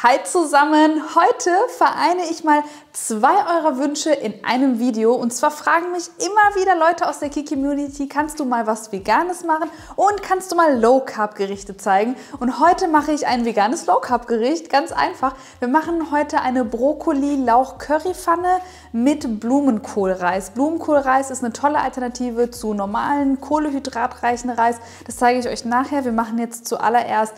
Hi zusammen! Heute vereine ich mal 2 eurer Wünsche in einem Video. Und zwar fragen mich immer wieder Leute aus der Kiki-Community, kannst du mal was Veganes machen und kannst du mal Low-Carb-Gerichte zeigen? Und heute mache ich ein veganes Low-Carb-Gericht, ganz einfach. Wir machen heute eine Brokkoli-Lauch-Currypfanne mit Blumenkohlreis. Blumenkohlreis ist eine tolle Alternative zu normalen, kohlehydratreichen Reis. Das zeige ich euch nachher. Wir machen jetzt zuallererst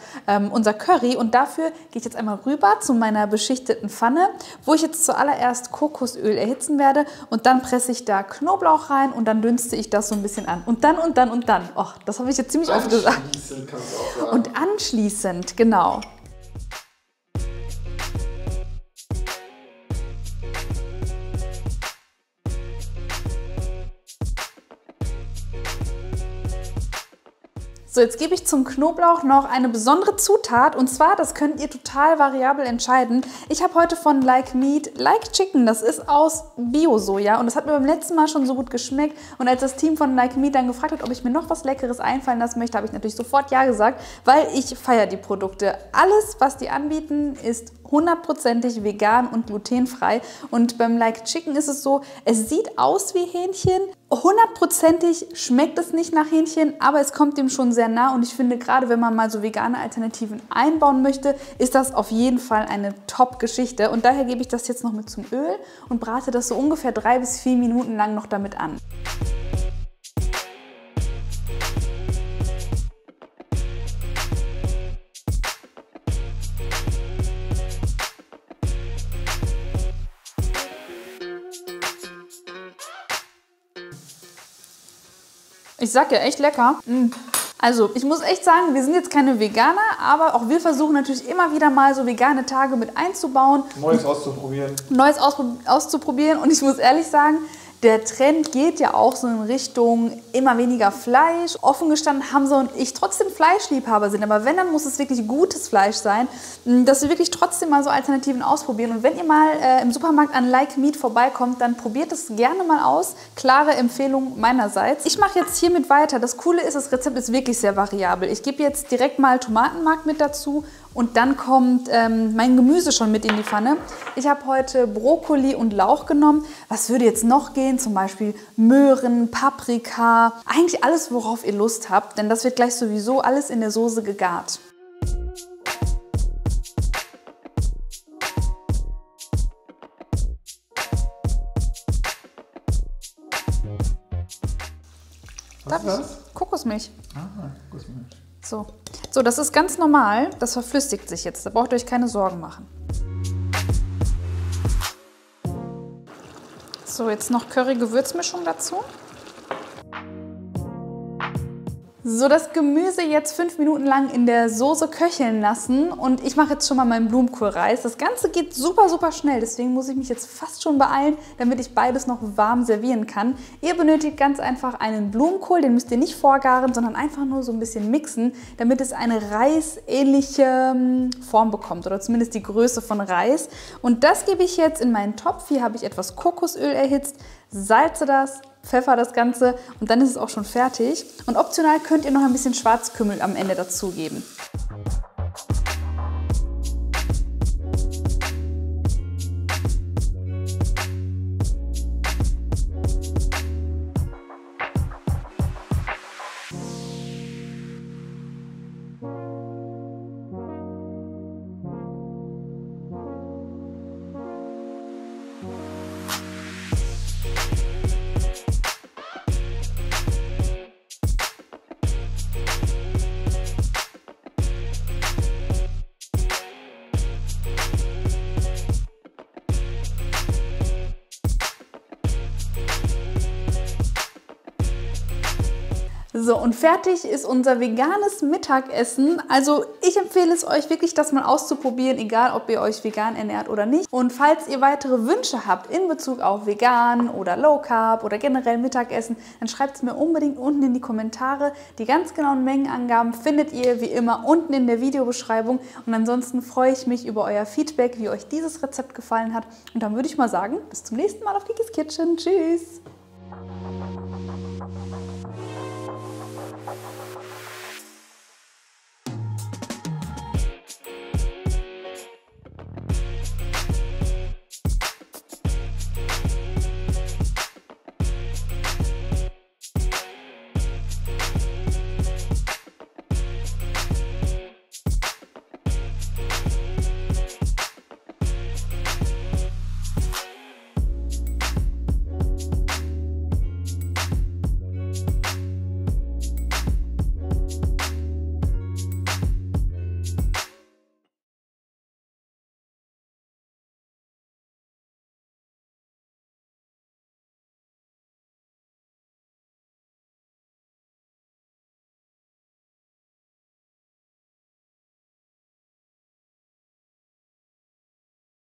unser Curry und dafür gehe ich jetzt einmal rüber zu meiner beschichteten Pfanne, wo ich jetzt zuallererst Kokosöl erhitzen werde und dann presse ich da Knoblauch rein und dann dünste ich das so ein bisschen an. Und dann. Oh, das habe ich jetzt ziemlich oft gesagt. Anschließend kannst du auch sagen. Und anschließend, genau. So, jetzt gebe ich zum Knoblauch noch eine besondere Zutat und zwar, das könnt ihr total variabel entscheiden. Ich habe heute von Like Meat Like Chicken, das ist aus Bio-Soja und das hat mir beim letzten Mal schon so gut geschmeckt und als das Team von Like Meat dann gefragt hat, ob ich mir noch was Leckeres einfallen lassen möchte, habe ich natürlich sofort ja gesagt, weil ich feiere die Produkte. Alles, was die anbieten, ist 100%ig vegan und glutenfrei und beim Like Chicken ist es so, es sieht aus wie Hähnchen, 100%ig schmeckt es nicht nach Hähnchen, aber es kommt dem schon sehr nah und ich finde, gerade wenn man mal so vegane Alternativen einbauen möchte, ist das auf jeden Fall eine Top-Geschichte und daher gebe ich das jetzt noch mit zum Öl und brate das so ungefähr 3 bis 4 Minuten lang noch damit an. Ich sag ja, echt lecker. Also, ich muss echt sagen, wir sind jetzt keine Veganer, aber auch wir versuchen natürlich immer wieder mal so vegane Tage mit einzubauen. Neues auszuprobieren. Neues auszuprobieren und ich muss ehrlich sagen, der Trend geht ja auch so in Richtung immer weniger Fleisch. Offen gestanden haben so und ich trotzdem Fleischliebhaber sind, aber wenn, dann muss es wirklich gutes Fleisch sein, dass wir wirklich trotzdem mal so Alternativen ausprobieren. Und wenn ihr mal im Supermarkt an Like Meat vorbeikommt, dann probiert es gerne mal aus. Klare Empfehlung meinerseits. Ich mache jetzt hiermit weiter. Das Coole ist, das Rezept ist wirklich sehr variabel. Ich gebe jetzt direkt mal Tomatenmark mit dazu. Und dann kommt mein Gemüse schon mit in die Pfanne. Ich habe heute Brokkoli und Lauch genommen. Was würde jetzt noch gehen? Zum Beispiel Möhren, Paprika. Eigentlich alles, worauf ihr Lust habt, denn das wird gleich sowieso alles in der Soße gegart. Was ist das? Kokosmilch. Ah, Kokosmilch. So, das ist ganz normal. Das verflüssigt sich jetzt. Da braucht ihr euch keine Sorgen machen. So, jetzt noch Curry-Gewürzmischung dazu. So, das Gemüse jetzt 5 Minuten lang in der Soße köcheln lassen und ich mache jetzt schon mal meinen Blumenkohlreis. Das Ganze geht super, super schnell, deswegen muss ich mich jetzt fast schon beeilen, damit ich beides noch warm servieren kann. Ihr benötigt ganz einfach einen Blumenkohl, den müsst ihr nicht vorgaren, sondern einfach nur so ein bisschen mixen, damit es eine reisähnliche Form bekommt oder zumindest die Größe von Reis. Und das gebe ich jetzt in meinen Topf. Hier habe ich etwas Kokosöl erhitzt, salze das, pfeffer das Ganze und dann ist es auch schon fertig. Und optional könnt ihr noch ein bisschen Schwarzkümmel am Ende dazugeben. So, und fertig ist unser veganes Mittagessen. Also ich empfehle es euch wirklich, das mal auszuprobieren, egal ob ihr euch vegan ernährt oder nicht. Und falls ihr weitere Wünsche habt in Bezug auf vegan oder Low Carb oder generell Mittagessen, dann schreibt es mir unbedingt unten in die Kommentare. Die ganz genauen Mengenangaben findet ihr wie immer unten in der Videobeschreibung. Und ansonsten freue ich mich über euer Feedback, wie euch dieses Rezept gefallen hat. Und dann würde ich mal sagen, bis zum nächsten Mal auf Kikis Kitchen. Tschüss!